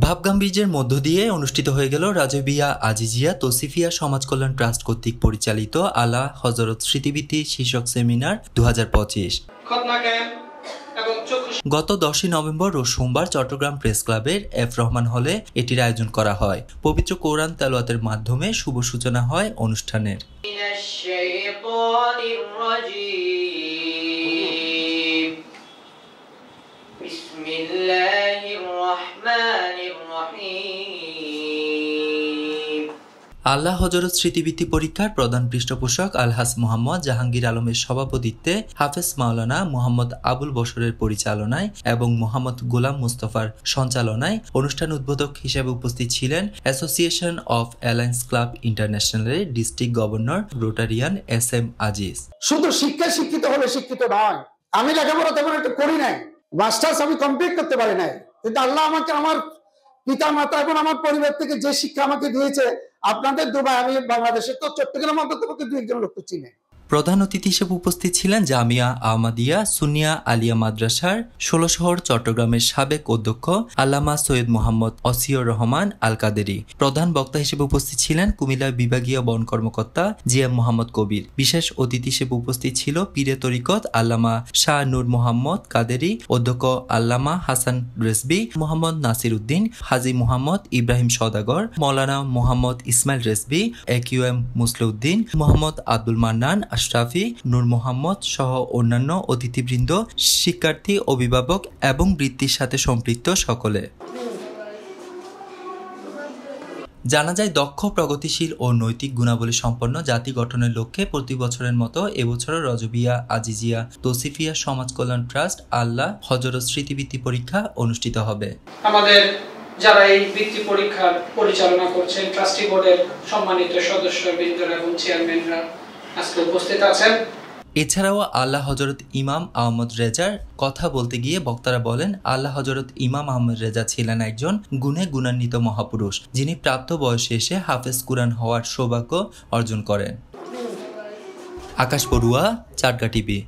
ভাবগাম্ভীর্যের মধ্য দিয়ে অনুষ্ঠিত হয়ে গেল রাজবিয়া আজিজিয়া তৌসিফিয়া সমাজ কল্যাণ ট্রাস্ট কর্তৃক পরিচালিত আলা হযরত স্মৃতিবীথি শীর্ষক সেমিনার 2025। গত 10 নভেম্বর ও সোমবার চট্টগ্রাম প্রেস ক্লাবের এফ রহমান হলে এটির আয়োজন করা হয়। পবিত্র কোরআন তেলাওয়াতের মাধ্যমে শুভ সূচনা হয় অনুষ্ঠানের। আল্লাহ হযরত স্মৃতিবৃত্তি পরীক্ষার প্রধান পৃষ্ঠপোষক আলহাজ মোহাম্মদ জাহাঙ্গীর আলমের সভাপতিত্বে হাফেজ মাওলানা মোহাম্মদ আবুল বশরের পরিচালনায় এবং মোহাম্মদ গোলাম মুস্তফার সঞ্চালনায় অনুষ্ঠান উদ্বোধক হিসেবে উপস্থিত ছিলেন অ্যাসোসিয়েশন অফ অ্যালায়েন্স ক্লাব ইন্টারন্যাশনালের district governor Rotarian S M. Aziz. শুধু শিক্ষায় শিক্ষিত হলে শিক্ষিত নয়, আমি লেখাপড়া তেমন একটা করি নাই, মাস্টার্স আমি কমপ্লিট করতে পারি নাই, কিন্তু আল্লাহ আমাকে আমার পিতা মাতা এবং আমার পরিবার থেকে যে শিক্ষা আমাকে দিয়েছে, আপনাদের দুবাই আমি বাংলাদেশের তো চট্টগ্রাম অন্ততপক্ষে 2-1 লোক চিনি। প্রধান অতিথি হিসেবে উপস্থিত ছিলেন জামিয়া আহমদিয়া সুন্নিয়া আলিয়া মাদ্রাসার 16 শহর চট্টগ্রামের সাবেক অধ্যক্ষ আল্লামা সৈয়দ মোহাম্মদ অসিয়র রহমান আল কাদেরি। প্রধান বক্তা হিসেবে উপস্থিত ছিলেন কুমিল্লা বিভাগীয় বন কর্মকর্তা জিএম মোহাম্মদ কবির। বিশেষ অতিথি হিসেবে উপস্থিত ছিল পীরে তরিকত আল্লামা শাহ নূর মোহাম্মদ কাদেরি, অধ্যক্ষ আল্লামা হাসান রেজবি, মোহাম্মদ নাসির উদ্দিন, হাজী মোহাম্মদ ইব্রাহিম সওদাগর, মৌলানা মোহাম্মদ ইসমাইল রেজবি, একিউএম মুসলিউদ্দিন, মোহাম্মদ আব্দুল মান্নান আশরাফি, নূর মোহাম্মদ সহ অন্যান্য অতিথিবৃন্দ, শিক্ষার্থী, অভিভাবক এবং বৃত্তির সাথে সম্পৃক্ত সকলে। জানা যায় দক্ষ, প্রগতিশীল ও নৈতিক গুণাবলী সম্পন্ন জাতি গঠনের লক্ষ্যে প্রতি বছরের মতো এবছরও রাজবিয়া আজিজিয়া তৌসিফিয়া সমাজ কল্যাণ ট্রাস্ট আল্লাহ হযরত স্মৃতিবৃত্তি পরীক্ষা অনুষ্ঠিত হবে। আমাদের যারা এই বৃত্তি পরীক্ষার পরিচালনা করছেন ট্রাস্টি বোর্ডের সম্মানিত সদস্যবৃন্দরা এবং চেয়ারম্যানরা আজকে উপস্থিত আছেন। এছাড়াও আল্লাহ হযরত ইমাম আহমদ রেজার কথা বলতে গিয়ে বক্তারা বলেন, আল্লাহ হযরত ইমাম আহমদ রেজা ছিলেন একজন গুণে গুণান্বিত মহাপুরুষ, যিনি প্রাপ্ত বয়সে এসে হাফেজ কুরআন হওয়ার সৌভাগ্য অর্জন করেন। আকাশ বড়ুয়া, চাটগা টিভি।